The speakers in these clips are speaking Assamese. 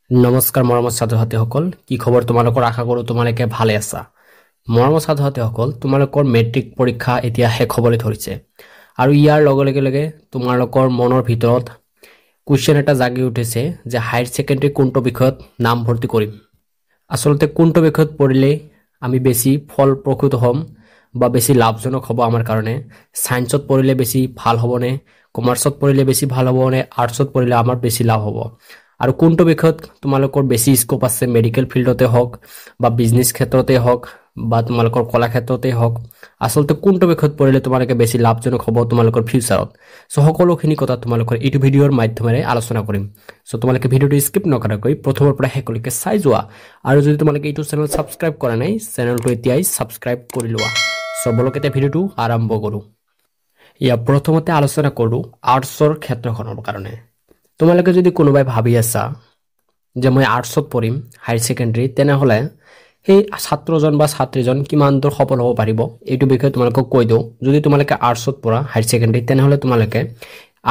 নমস্কাৰ মৰমৰ ছাত্ৰ-ছাত্ৰীসকল, কি খবৰ তোমালোকৰ? আশা কৰোঁ তোমালোকে ভালে আছা। মৰমৰ ছাত্ৰ-ছাত্ৰীসকল, তোমালোকৰ মেট্ৰিক পৰীক্ষা এতিয়া শেষ হ'বলৈ ধৰিছে আৰু ইয়াৰ লগে লগে তোমালোকৰ মনৰ ভিতৰত কুৱেশ্যন এটা জাগি উঠিছে যে হায়াৰ ছেকেণ্ডাৰী কোনটো বিষয়ত নাম ভৰ্তি কৰিম। আচলতে কোনটো বিষয়ত পঢ়িলে আমি বেছি ফলপ্ৰসূ হ'ম বা বেছি লাভজনক হ'ব আমাৰ কাৰণে? ছায়েন্সত পঢ়িলে বেছি ভাল হ'বনে, কমাৰ্চত পঢ়িলে বেছি ভাল হ'বনে, আৰ্টছত পঢ়িলে আমাৰ বেছি লাভ হ'ব? আৰু কোনটো বিষয়ত তোমালোকৰ বেছি স্কোপ আছে, মেডিকেল ফিল্ডতে হওক বা বিজনেছ ক্ষেত্ৰতে হওক বা তোমালোকৰ কলা ক্ষেত্ৰতে হওক, আচলতে কোনটো বিষয়ত পঢ়িলে তোমালোকে বেছি লাভজনক হ'ব তোমালোকৰ ফিউচাৰত? চ' সকলোখিনি কথা তোমালোকৰ এইটো ভিডিঅ'ৰ মাধ্যমেৰে আলোচনা কৰিম। চ' তোমালোকে ভিডিঅ'টো স্কিপ নকৰাকৈ প্ৰথমৰ পৰা শেষলৈকে চাই যোৱা আৰু যদি তোমালোকে এইটো চেনেল ছাবস্ক্ৰাইব কৰা নাই, চেনেলটো এতিয়াই ছাবস্ক্ৰাইব কৰি লোৱা। চ' বলক এতিয়া ভিডিঅ'টো আৰম্ভ কৰোঁ। ইয়াৰ প্ৰথমতে আলোচনা কৰোঁ আৰ্টছৰ ক্ষেত্ৰখনৰ কাৰণে। তোমালোকে যদি কোনোবাই ভাবি আছা যে মই আৰ্টছত পঢ়িম হায়াৰ ছেকেণ্ডাৰী, তেনেহ'লে সেই ছাত্ৰজন বা ছাত্ৰীজন কিমান দূৰ সফল হ'ব পাৰিব এইটো বিষয়ে তোমালোকক কৈ দিওঁ। যদি তোমালোকে আৰ্টছত পঢ়া হায়াৰ ছেকেণ্ডাৰী, তেনেহ'লে তোমালোকে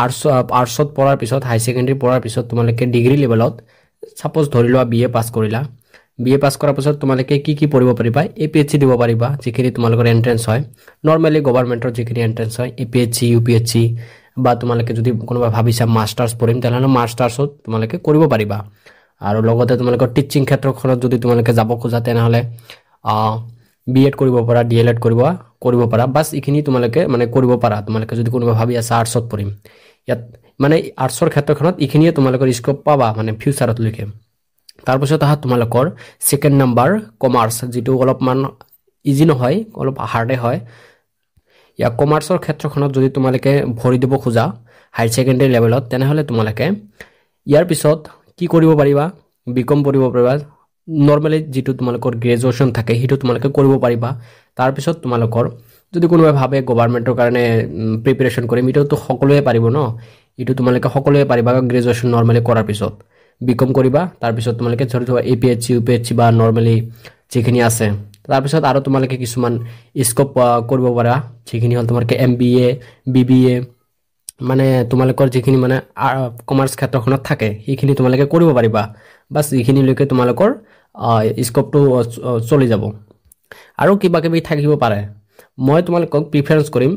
আৰ্টছত পঢ়াৰ পিছত, হায়াৰ ছেকেণ্ডাৰী পঢ়াৰ পিছত তোমালোকে ডিগ্ৰী লেভেলত ছাপ'জ ধৰি লোৱা BA পাছ কৰিলা। BA পাছ কৰাৰ পিছত তোমালোকে কি পঢ়িব পাৰিবা? APSC দিব পাৰিবা, যিখিনি তোমালোকৰ এণ্ট্ৰেঞ্চ হয়। নৰ্মেলি গভৰ্ণমেণ্টৰ যিখিনি এণ্ট্ৰেঞ্চ হয়, APSC UPSC, বা তোমালোকে যদি কোনোবা ভাবিছা মাষ্টাৰ্ছ পঢ়িম, তেনেহ'লে মাষ্টাৰ্ছত তোমালোকে কৰিব পাৰিবা। আৰু লগতে তোমালোকৰ টিচিং ক্ষেত্ৰখনত যদি তোমালোকে যাব খোজা, তেনেহ'লে B.Ed কৰিব পাৰা, DLED কৰিব পাৰা। বাছ এইখিনি তোমালোকে মানে কৰিব পাৰা। তোমালোকে যদি কোনোবা ভাবি আছা আৰ্টছত পঢ়িম, ইয়াত মানে আৰ্টছৰ ক্ষেত্ৰখনত এইখিনিয়ে তোমালোকৰ স্কোপ পাবা মানে ফিউচাৰতলৈকে। তাৰপিছত আহা তোমালোকৰ ছেকেণ্ড নাম্বাৰ কমাৰ্চ, যিটো অলপমান ইজি নহয়, অলপ হাৰ্ডে হয়। ইয়াৰ কমাৰ্চৰ ক্ষেত্ৰখনত যদি তোমালোকে ভৰি দিব খোজা হায়াৰ ছেকেণ্ডাৰী লেভেলত, তেনেহ'লে তোমালোকে ইয়াৰ পিছত কি কৰিব পাৰিবা? BCom পঢ়িব পাৰিবা। নৰ্মেলি যিটো তোমালোকৰ গ্ৰেজুৱেশ্যন থাকে সেইটো তোমালোকে কৰিব পাৰিবা। তাৰপিছত তোমালোকৰ যদি কোনোবাই ভাবে গভৰ্ণমেণ্টৰ কাৰণে প্ৰিপেৰেশ্যন কৰিম, এইটোতো সকলোৱে পাৰিব ন। এইটো তোমালোকে সকলোৱে পাৰিবা গ্ৰেজুৱেশ্যন নৰ্মেলি কৰাৰ পিছত। BCom কৰিবা, তাৰপিছত তোমালোকে ধৰি থোৱা APSC UPSC বা নৰ্মেলি যিখিনি আছে। তাৰপিছত আৰু তোমালোকে কিছুমান স্কোপ কৰিব পাৰা, যিখিনি হ'ল তোমালোকে MBA BBA, মানে তোমালোকৰ যিখিনি মানে কমাৰ্চ ক্ষেত্ৰখনত থাকে সেইখিনি তোমালোকে কৰিব পাৰিবা। বাছ এইখিনিলৈকে তোমালোকৰ স্কোপটো চলি যাব। আৰু কিবা কিবি থাকিব পাৰে, মই তোমালোকক প্ৰিফাৰেঞ্চ কৰিম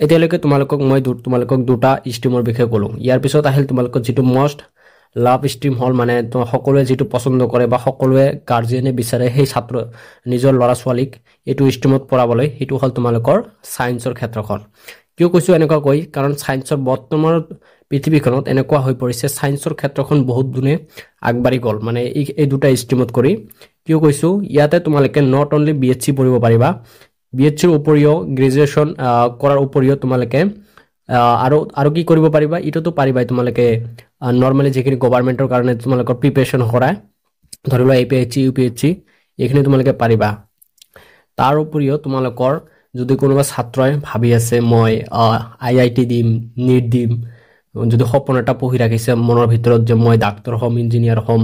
এতিয়ালৈকে তোমালোকক দুটা ষ্ট্ৰীমৰ বিষয়ে ক'লোঁ। ইয়াৰ পিছত আহিল তোমালোকৰ যিটো মষ্ট লাভ ষ্ট্ৰীম হ'ল, মানে সকলোৱে যিটো পচন্দ কৰে বা সকলোৱে গাৰ্জিয়ানে বিচাৰে সেই নিজৰ ল'ৰা ছোৱালীক এইটো ষ্ট্ৰীমত পঢ়াবলৈ, সেইটো হ'ল তোমালোকৰ ছায়েন্সৰ ক্ষেত্ৰখন। কিয় কৈছোঁ এনেকুৱাকৈ? কাৰণ ছায়েন্সৰ বৰ্তমান পৃথিৱীখনত এনেকুৱা হৈ পৰিছে, ছায়েন্সৰ ক্ষেত্ৰখন বহুত গুণে আগবাঢ়ি গ'ল মানে এই দুটা ষ্ট্ৰীমত কৰি। কিয় কৈছোঁ? ইয়াতে তোমালোকে নট অনলি BSc পঢ়িব পাৰিবা, BScৰ উপৰিও গ্ৰেজুৱেশ্যন কৰাৰ উপৰিও তোমালোকে আৰু কি কৰিব পাৰিবা? এইটোতো পাৰিবাই তোমালোকে নৰ্মেলি যিখিনি গভৰ্ণমেণ্টৰ কাৰণে তোমালোকৰ প্ৰিপেৰেশ্যন কৰায়, ধৰি লোৱা APSC UPSC, এইখিনি তোমালোকে পাৰিবা। তাৰ উপৰিও তোমালোকৰ যদি কোনোবা ছাত্ৰই ভাবি আছে মই IIT দিম, NEET দিম, যদি সপোন এটা পঢ়ি ৰাখিছে মনৰ ভিতৰত যে মই ডাক্তৰ হ'ম, ইঞ্জিনিয়াৰ হ'ম,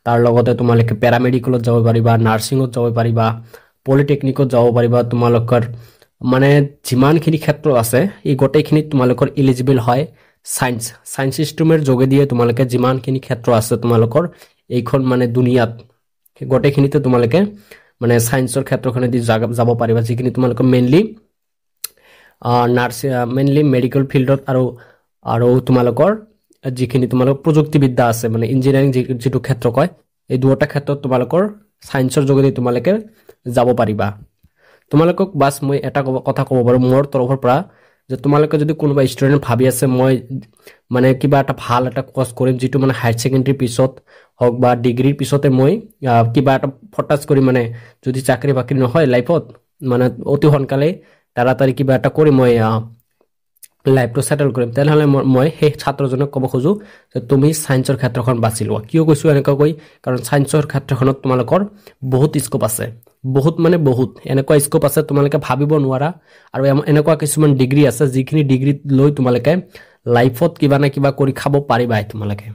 তাৰ লগতে তোমালোকে পেৰামেডিকেলত যাব পাৰিবা, নাৰ্ছিঙত যাব পাৰিবা, পলিটেকনিকত যাব পাৰিবা। তোমালোকৰ মানে যিমানখিনি ক্ষেত্ৰ আছে এই গোটেইখিনিত তোমালোকৰ এলিজিবল হয় ছায়েন্স ষ্ট্ৰীমৰ যোগেদিয়ে। তোমালোকে যিমানখিনি ক্ষেত্ৰ আছে তোমালোকৰ এইখন মানে দুনিয়াত, গোটেইখিনিতে তোমালোকে মানে ছায়েন্সৰ ক্ষেত্ৰখনেদি যাব পাৰিবা, যিখিনি তোমালোকৰ মেইনলি মেইনলি মেডিকেল ফিল্ডত আৰু তোমালোকৰ যিখিনি তোমালোকৰ প্ৰযুক্তিবিদ্যা আছে, মানে ইঞ্জিনিয়াৰিং যিটো ক্ষেত্ৰ কয়, এই দুটা ক্ষেত্ৰত তোমালোকৰ ছায়েন্সৰ যোগেদি তোমালোকে যাব পাৰিবা। তোমালোকক বাছ মই এটা কথা ক'ব পাৰোঁ মোৰ তৰফৰ পৰা, যে তোমালোকে যদি কোনোবা ষ্টুডেণ্ট ভাবি আছে মই মানে কিবা এটা ভাল এটা কৰ্চ কৰিম, যিটো মানে হায়াৰ ছেকেণ্ডাৰীৰ পিছত হওক বা ডিগ্ৰীৰ পিছতে মই কিবা এটা ফটাচ কৰি, মানে যদি চাকৰি বাকৰি নহয় লাইফত, মানে অতি সোনকালে তাড়াতাড়ি কিবা এটা কৰি মই লাইফটো ছেটেল কৰিম, তেনেহ'লে মই সেই ছাত্ৰজনক ক'ব খোজোঁ যে তুমি ছায়েন্সৰ ক্ষেত্ৰখন বাছি লোৱা। কিয় কৈছোঁ এনেকুৱাকৈ? কাৰণ ছায়েন্সৰ ক্ষেত্ৰখনত তোমালোকৰ বহুত স্কোপ আছে, বহুত এনেকুৱা স্কোপ আছে তোমালোকে ভাবিব নোৱাৰা। আৰু এনেকুৱা কিছুমান ডিগ্ৰী আছে যিখিনি ডিগ্ৰী লৈ তোমালোকে লাইফত কিবা না কিবা কৰি খাব পাৰিবাই। তোমালোকে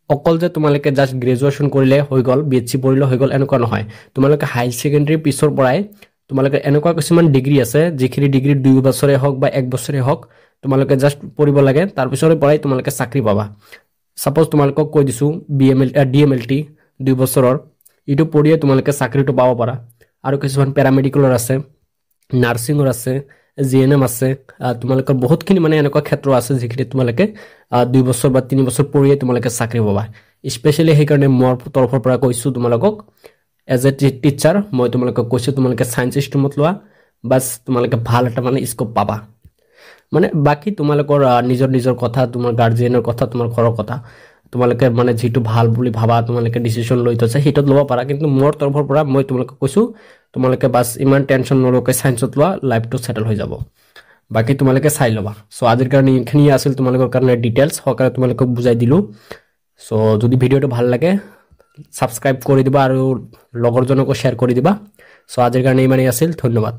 অকল যে তোমালোকে জাষ্ট গ্ৰেজুৱেশ্যন কৰিলে হৈ গ'ল, BSc পঢ়িলে হৈ গ'ল, এনেকুৱা নহয়। তোমালোকে হায়াৰ ছেকেণ্ডাৰীৰ পিছৰ পৰাই তোমালোকে এনেকুৱা কিছুমান ডিগ্ৰী আছে, যিখিনি ডিগ্ৰী 2 বছৰে হওক বা 1 বছৰে হওক তোমালোকে জাষ্ট পঢ়িব লাগে, তাৰপিছৰে পৰাই তোমালোকে চাকৰি পাবা। সাপোজ তোমালোকক কৈ দিছোঁ DMLT 2 বছৰৰ, এইটো পঢ়িয়ে তোমালোকে চাকৰিটো পাব পাৰা। আৰু কিছুমান পেৰামেডিকেলৰ আছে, নাৰ্ছিঙৰ আছে, GNM আছে, তোমালোকৰ বহুতখিনি মানে এনেকুৱা ক্ষেত্ৰ আছে যিখিনি তোমালোকে 2 বছৰ বা 3 বছৰ পঢ়িয়ে তোমালোকে চাকৰি পাবা। স্পেচিয়েলি সেইকাৰণে মোৰ তৰফৰ পৰা কৈছোঁ তোমালোকক, এজ এ টিচাৰ মই তোমালোকক কৈছোঁ তোমালোকে ছায়েন্স ষ্ট্ৰীমত লোৱা, বাছ তোমালোকে ভাল এটা মানে স্কোপ পাবা। মানে বাকী তোমালোকৰ নিজৰ কথা, তোমাৰ গাৰ্জিয়ানৰ কথা, তোমাৰ ঘৰৰ কথা, তোমালোকে মানে যিটো ভাল বুলি ভাবা তোমালোকে ডিচিশ্যন লৈ থৈছা সেইটোত ল'ব পাৰা। কিন্তু মোৰ তৰফৰ পৰা মই তোমালোকক কৈছোঁ তোমালোকে বাছ ইমান টেনশ্যন নলকে ছায়েন্সত লোৱা, লাইফটো ছেটেল হৈ যাব। বাকী তোমালোকে চাই ল'বা। চ' আজিৰ কাৰণে এইখিনি আছিল তোমালোকৰ কাৰণে ডিটেইলছ সহকাৰে তোমালোকক বুজাই দিলোঁ। চ' যদি ভিডিঅ'টো ভাল লাগে ছাবস্ক্ৰাইব কৰি দিবা আৰু লগৰজনকো শ্বেয়াৰ কৰি দিবা। চ' আজিৰ কাৰণে ইমানেই আছিল, ধন্যবাদ।